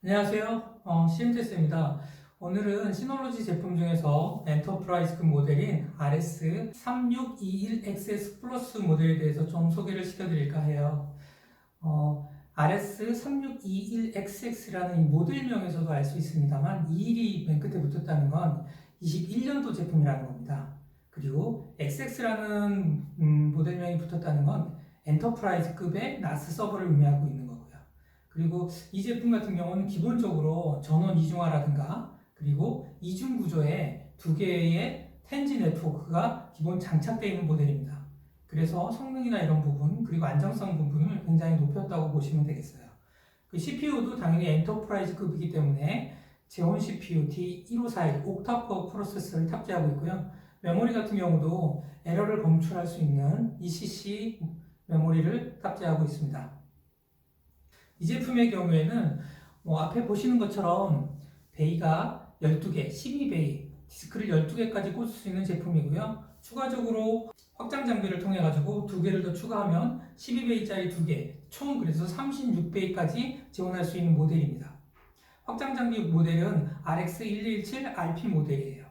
안녕하세요. CMTS입니다. 오늘은 시놀로지 제품 중에서 엔터프라이즈급 모델인 RS3621XS 플러스 모델에 대해서 좀 소개를 시켜드릴까 해요. RS3621XX라는 이 모델명에서도 알 수 있습니다만 21이 맨 끝에 붙었다는 건 21년도 제품이라는 겁니다. 그리고 XX라는 모델명이 붙었다는 건 엔터프라이즈급의 나스 서버를 의미하고 있는 거고요. 그리고 이 제품 같은 경우는 기본적으로 전원 이중화라든가 그리고 이중 구조에 두 개의 텐지 네트워크가 기본 장착되어 있는 모델입니다. 그래서 성능이나 이런 부분 그리고 안정성 부분을 굉장히 높였다고 보시면 되겠어요. 그 CPU도 당연히 엔터프라이즈급이기 때문에 제온 CPU D1541 옥타코어 프로세서를 탑재하고 있고요. 메모리 같은 경우도 에러를 검출할 수 있는 ECC 메모리를 탑재하고 있습니다. 이 제품의 경우에는 앞에 보시는 것처럼 베이가 12개, 12베이, 디스크를 12개까지 꽂을 수 있는 제품이고요. 추가적으로 확장 장비를 통해 가지고 2개를 더 추가하면 12베이짜리 2개, 총 그래서 36베이까지 지원할 수 있는 모델입니다. 확장 장비 모델은 RX1117 RP 모델이에요.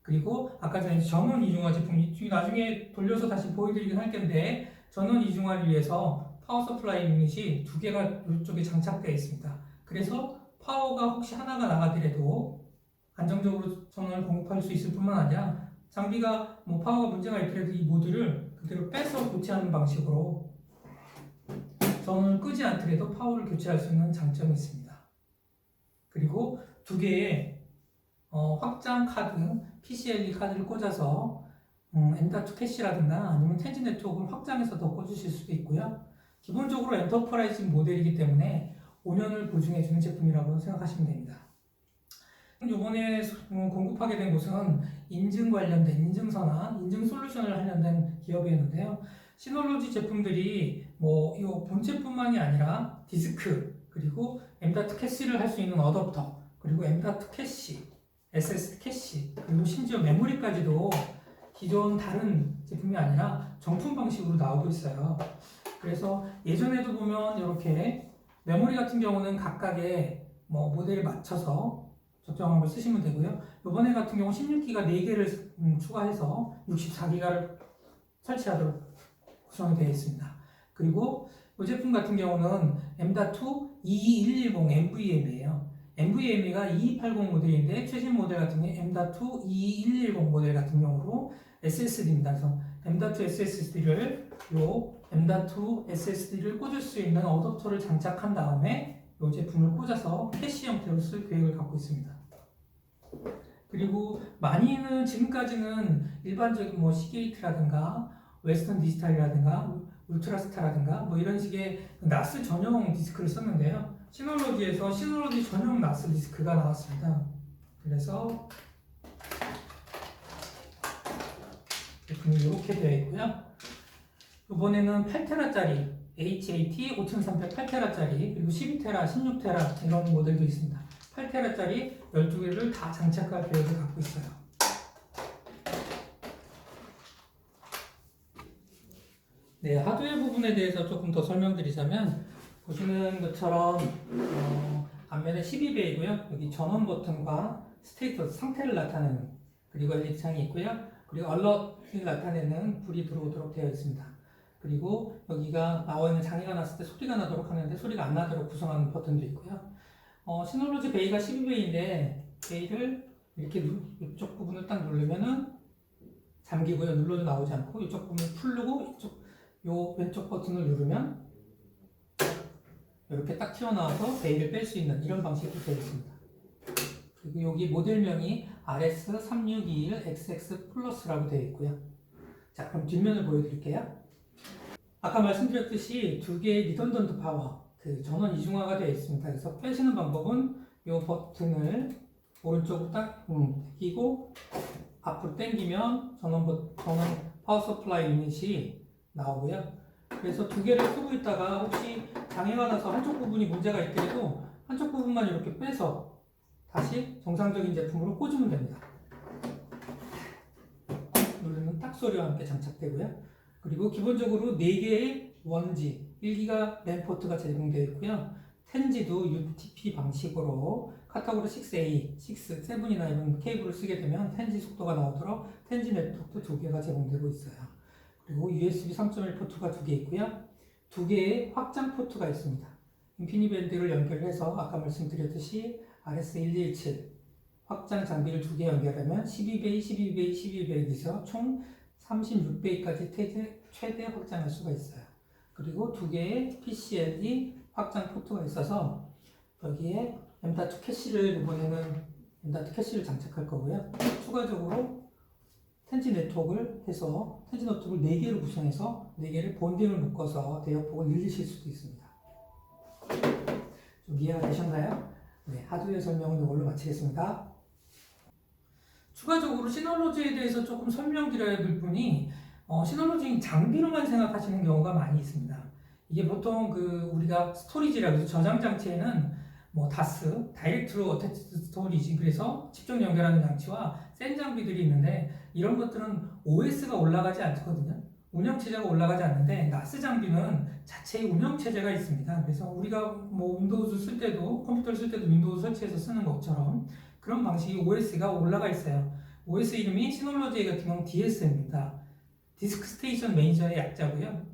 그리고 아까 전에 전원 이중화 제품, 나중에 돌려서 다시 보여드리긴 할 텐데 전원 이중화를 위해서 파워 서플라이 유닛이 2개가 이쪽에 장착되어 있습니다. 그래서 파워가 혹시 하나가 나가더라도 안정적으로 전원을 공급할 수 있을 뿐만 아니라 장비가 파워가 문제가 있더라도 이 모듈을 그대로 빼서 교체하는 방식으로 전원을 끄지 않더라도 파워를 교체할 수 있는 장점이 있습니다. 그리고 2개의 확장 카드, PCLE 카드를 꽂아서 M.2 캐시라든가 아니면 텐지 네트워크를 확장해서 더 꽂으실 수도 있고요. 기본적으로 엔터프라이즈 모델이기 때문에 5년을 보증해주는 제품이라고 생각하시면 됩니다. 이번에 공급하게 된 곳은 인증 관련된 인증서나 인증 솔루션을 관련된 기업이었는데요. 시놀로지 제품들이 이 본체뿐만이 아니라 디스크 그리고 M.2 캐시를 할 수 있는 어댑터 그리고 M.2 캐시, SSD 캐시 그리고 심지어 메모리까지도 기존 다른 제품이 아니라 정품 방식으로 나오고 있어요. 그래서 예전에도 보면 이렇게 메모리 같은 경우는 각각의 모델에 맞춰서 적정한 걸 쓰시면 되고요. 이번에 같은 경우 16기가 4개를 추가해서 64기가를 설치하도록 구성이 되어 있습니다. 그리고 이 제품 같은 경우는 M.2 221110 NVMe예요. NVMe가 2280 모델인데 최신 모델 같은 경우 M.2 221110 모델 같은 경우로 SSD입니다. 그래서 M.2 SSD를 M.2 SSD를 꽂을 수 있는 어댑터를 장착한 다음에 이 제품을 꽂아서 캐시 형태로 쓸 계획을 갖고 있습니다. 그리고 많이는 지금까지는 일반적인 시게이트라든가 웨스턴 디지털이라든가 울트라스타라든가 이런 식의 나스 전용 디스크를 썼는데요. 시놀로지에서 시놀로지 전용 나스 디스크가 나왔습니다. 그래서 제품이 이렇게 되어 있고요. 이번에는 8테라짜리 HAT 5300 8테라짜리 그리고 12테라, 16테라 이런 모델도 있습니다. 8테라짜리 12개를 다 장착할 계획을 갖고 있어요. 네, 하드웨어 부분에 대해서 조금 더 설명드리자면 보시는 것처럼 앞면에 12배이고요. 여기 전원 버튼과 스테이터스 상태를 나타내는 그리고 LED 창이 있고요. 그리고 얼럿을 나타내는 불이 들어오도록 되어 있습니다. 그리고 여기가 나와 있는 장애가 났을 때 소리가 나도록 하는데 소리가 안 나도록 구성하는 버튼도 있고요. 시놀로지 베이가 12배인데 베이를 이렇게 이쪽 부분을 딱 누르면은 잠기고요. 눌러도 나오지 않고 이쪽 부분을 풀고 요 왼쪽 버튼을 누르면 이렇게 딱 튀어나와서 베이를 뺄 수 있는 이런 방식으로 되어 있습니다. 그리고 여기 모델명이 RS3621XX 플러스라고 되어 있고요. 자, 그럼 뒷면을 보여드릴게요. 아까 말씀드렸듯이 2개의 리던던트 파워, 전원 이중화가 되어 있습니다. 그래서 빼시는 방법은 이 버튼을 오른쪽으로 딱 끼고 앞으로 당기면 전원 파워 서플라이 유닛이 나오고요. 그래서 2개를 쓰고 있다가 혹시 장애가 나서 한쪽 부분이 문제가 있더라도 한쪽 부분만 이렇게 빼서 다시 정상적인 제품으로 꽂으면 됩니다. 누르면 딱 소리와 함께 장착되고요. 그리고 기본적으로 4개의 원지 1기가 램 포트가 제공되어 있고요. 텐지도 UTP 방식으로 카테고리 6A, 6, 7이나 이런 케이블을 쓰게 되면 텐지 속도가 나오도록 텐지 네트워크도 2개가 제공되고 있어요. 그리고 USB 3.1 포트가 2개 있고요. 2개의 확장 포트가 있습니다. 인피니밴드를 연결해서 아까 말씀드렸듯이 RS1117 확장 장비를 2개 연결하면 12배, 12배, 12배에서 총 36배까지 최대 확장할 수가 있어요. 그리고 2개의 PCLE 확장 포트가 있어서 여기에 M.2 캐시를 이번에는 M.2 캐시를 장착할 거고요. 추가적으로 텐지 네트워크를 해서 텐지 네트워크를 4개를 구성해서 4개를 본딩을 묶어서 대역폭을 늘리실 수도 있습니다. 좀 이해가 되셨나요? 네, 하드웨어 설명은 이걸로 마치겠습니다. 추가적으로 시널로지에 대해서 조금 설명드려야 될 부분이 시널로지 장비로만 생각하시는 경우가 많이 있습니다. 이게 보통 우리가 스토리지라고 해서 저장 장치에는 뭐 다스, 다이렉트로 어태치드 스토리지, 그래서 직접 연결하는 장치와 센 장비들이 있는데 이런 것들은 OS가 올라가지 않거든요. 운영체제가 올라가지 않는데 나스 장비는 자체의 운영체제가 있습니다. 그래서 우리가 뭐 윈도우즈 쓸 때도 컴퓨터를 쓸 때도 윈도우 설치해서 쓰는 것처럼 그런 방식이 OS가 올라가 있어요. OS 이름이 시놀로지 같은 경우는 DS입니다. 디스크 스테이션 매니저의 약자고요.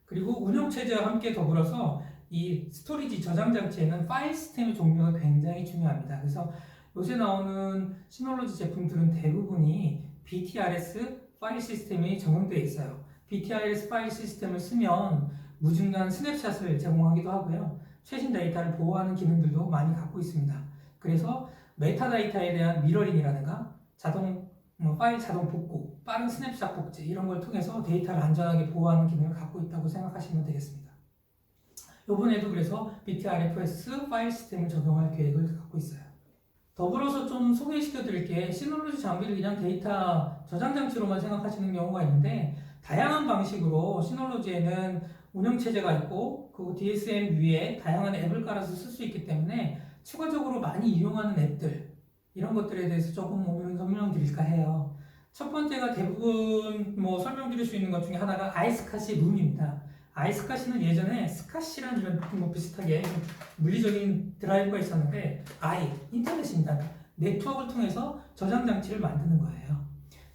그리고 운영체제와 함께 더불어서 이 스토리지 저장 장치에는 파일 시스템의 종류가 굉장히 중요합니다. 그래서 요새 나오는 시놀로지 제품들은 대부분이 BTRS 파일 시스템이 적용되어 있어요. BTRS 파일 시스템을 쓰면 무중간 스냅샷을 제공하기도 하고요. 최신 데이터를 보호하는 기능들도 많이 갖고 있습니다. 그래서 메타데이터에 대한 미러링이라든가 파일 자동 복구, 빠른 스냅샷 복제 이런 걸 통해서 데이터를 안전하게 보호하는 기능을 갖고 있다고 생각하시면 되겠습니다. 이번에도 그래서 BTRFS 파일 시스템을 적용할 계획을 갖고 있어요. 더불어서 좀 소개시켜 드릴게 시놀로지 장비를 그냥 데이터 저장 장치로만 생각하시는 경우가 있는데 다양한 방식으로 시놀로지에는 운영체제가 있고 그 DSM 위에 다양한 앱을 깔아서 쓸 수 있기 때문에 추가적으로 많이 이용하는 앱들 이런 것들에 대해서 조금 오늘은 설명드릴까 해요. 첫 번째가 대부분 설명드릴 수 있는 것 중에 하나가 아이스카시 룸입니다. 아이스카시는 예전에 스카시라는 이런 비슷하게 물리적인 드라이브가 있었는데 인터넷입니다. 네트워크를 통해서 저장 장치를 만드는 거예요.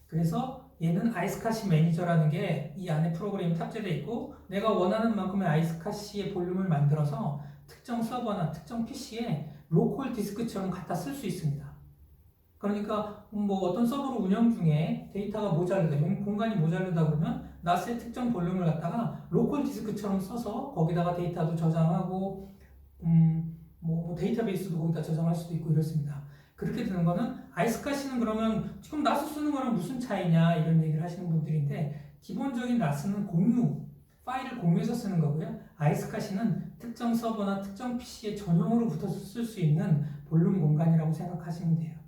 그래서 얘는 아이스카시 매니저라는 게 이 안에 프로그램이 탑재되어 있고 내가 원하는 만큼의 아이스카시의 볼륨을 만들어서 특정 서버나 특정 PC에 로컬 디스크처럼 갖다 쓸 수 있습니다. 그러니까 어떤 서버로 운영 중에 데이터가 모자르다, 공간이 모자르다 그러면 나스의 특정 볼륨을 갖다가 로컬 디스크처럼 써서 거기다가 데이터도 저장하고 데이터베이스도 거기다 저장할 수도 있고 이렇습니다. 그렇게 되는 거는 아이스카시는 그러면 지금 나스 쓰는 거랑 무슨 차이냐 이런 얘기를 하시는 분들인데 기본적인 나스는 파일을 공유해서 쓰는 거고요. 아이스카시는 특정 서버나 특정 PC에 전용으로 붙어서 쓸 수 있는 볼륨 공간이라고 생각하시면 돼요.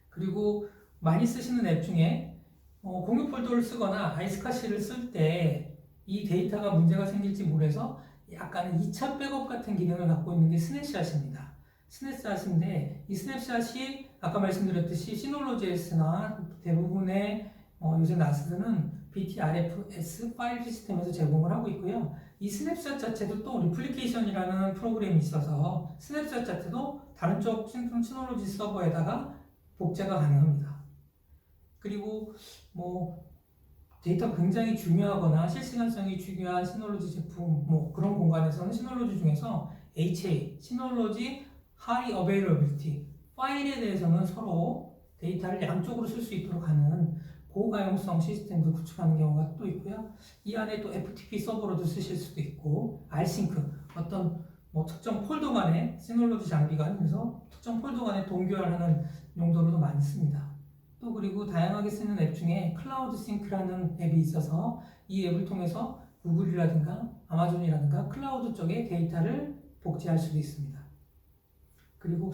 그리고 많이 쓰시는 앱 중에 공유 폴더를 쓰거나 아이스카시를 쓸 때 이 데이터가 문제가 생길지 모르서 약간은 2차 백업 같은 기능을 갖고 있는 게 스냅샷입니다. 스냅샷인데 이 스냅샷이 아까 말씀드렸듯이 시놀로지S나 대부분의 요새 나스는 BTRFS 파일 시스템에서 제공을 하고 있고요. 이 스냅샷 자체도 또 리플리케이션이라는 프로그램이 있어서 스냅샷 자체도 다른 쪽 시놀로지 서버에다가 복제가 가능합니다. 그리고 데이터가 굉장히 중요하거나 실시간성이 중요한 시놀로지 제품 그런 공간에서는 시놀로지 중에서 HA, 시놀로지 High Availability 파일에 대해서는 서로 데이터를 양쪽으로 쓸 수 있도록 하는 고가용성 시스템도 구축하는 경우가 또 있고요. 이 안에 또 FTP 서버로도 쓰실 수도 있고 Rsync 어떤 특정 폴더 간의 시놀로지 장비가 그래서 특정 폴더 간에 동교환하는 용도로도 많이 씁니다. 또 그리고 다양하게 쓰는 앱 중에 클라우드 싱크라는 앱이 있어서 이 앱을 통해서 구글이라든가 아마존이라든가 클라우드 쪽에 데이터를 복제할 수도 있습니다. 그리고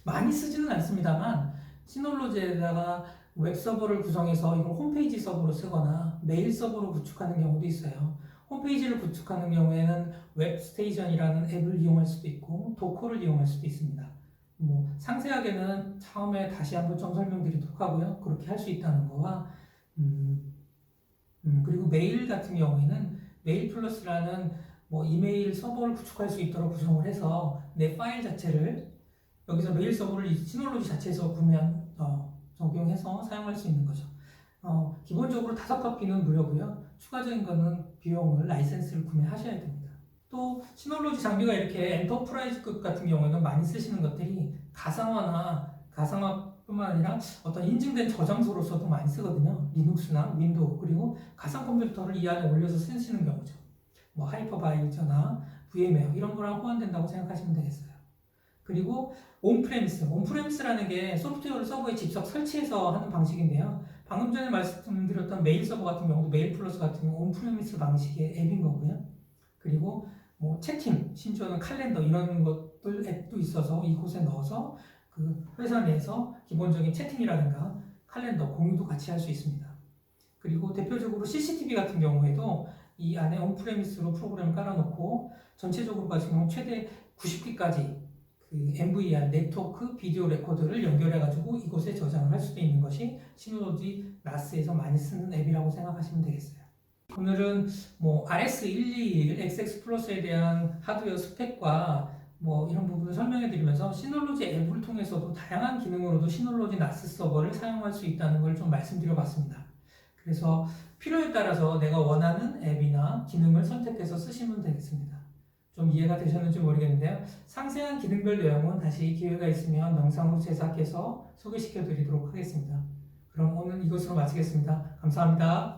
많이 쓰지는 않습니다만 시놀로지에다가 웹 서버를 구성해서 이걸 홈페이지 서버로 쓰거나 메일 서버로 구축하는 경우도 있어요. 홈페이지를 구축하는 경우에는 웹스테이션이라는 앱을 이용할 수도 있고 도커를 이용할 수도 있습니다. 상세하게는 처음에 다시 한번 좀 설명드리도록 하고요. 그렇게 할 수 있다는 거와 그리고 메일 같은 경우에는 메일 플러스라는 뭐 이메일 서버를 구축할 수 있도록 구성을 해서 내 파일 자체를 여기서 메일 서버를 이 시놀로지 자체에서 적용해서 사용할 수 있는 거죠. 기본적으로 5커피는 무료고요. 추가적인 거는 비용을 라이센스를 구매하셔야 됩니다. 또 시놀로지 장비가 이렇게 엔터프라이즈급 같은 경우에는 많이 쓰시는 것들이 가상화뿐만 아니라 어떤 인증된 저장소로서도 많이 쓰거든요. 리눅스나 윈도우 그리고 가상 컴퓨터를 이 안에 올려서 쓰시는 경우죠. 뭐 하이퍼바이저나 VM웨어 이런 거랑 호환된다고 생각하시면 되겠어요. 그리고 온프레미스라는 게 소프트웨어를 서버에 직접 설치해서 하는 방식인데요. 방금 전에 말씀드렸던 메일 서버 같은 경우도 메일 플러스 같은 경우 온프레미스 방식의 앱인 거고요. 그리고 뭐 채팅, 심지어는 칼렌더 이런 것들 앱도 있어서 이곳에 넣어서 그 회사 내에서 기본적인 채팅이라든가 칼렌더 공유도 같이 할 수 있습니다. 그리고 대표적으로 CCTV 같은 경우에도 이 안에 온프레미스로 프로그램을 깔아놓고 전체적으로 같은 경우 최대 90기까지 그 MVR 네트워크 비디오 레코더를 연결해가지고 이곳에 저장을 할 수도 있는 것이 시놀로지 나스에서 많이 쓰는 앱이라고 생각하시면 되겠어요. 오늘은 뭐 RS121 XX 플러스에 대한 하드웨어 스펙과 뭐 이런 부분을 설명해 드리면서 시놀로지 앱을 통해서도 다양한 기능으로도 시놀로지 나스 서버를 사용할 수 있다는 걸 좀 말씀드려 봤습니다. 그래서 필요에 따라서 내가 원하는 앱이나 기능을 선택해서 쓰시면 되겠습니다. 좀 이해가 되셨는지 모르겠는데요. 상세한 기능별 내용은 다시 기회가 있으면 영상으로 제작해서 소개시켜 드리도록 하겠습니다. 그럼 오늘 이것으로 마치겠습니다. 감사합니다.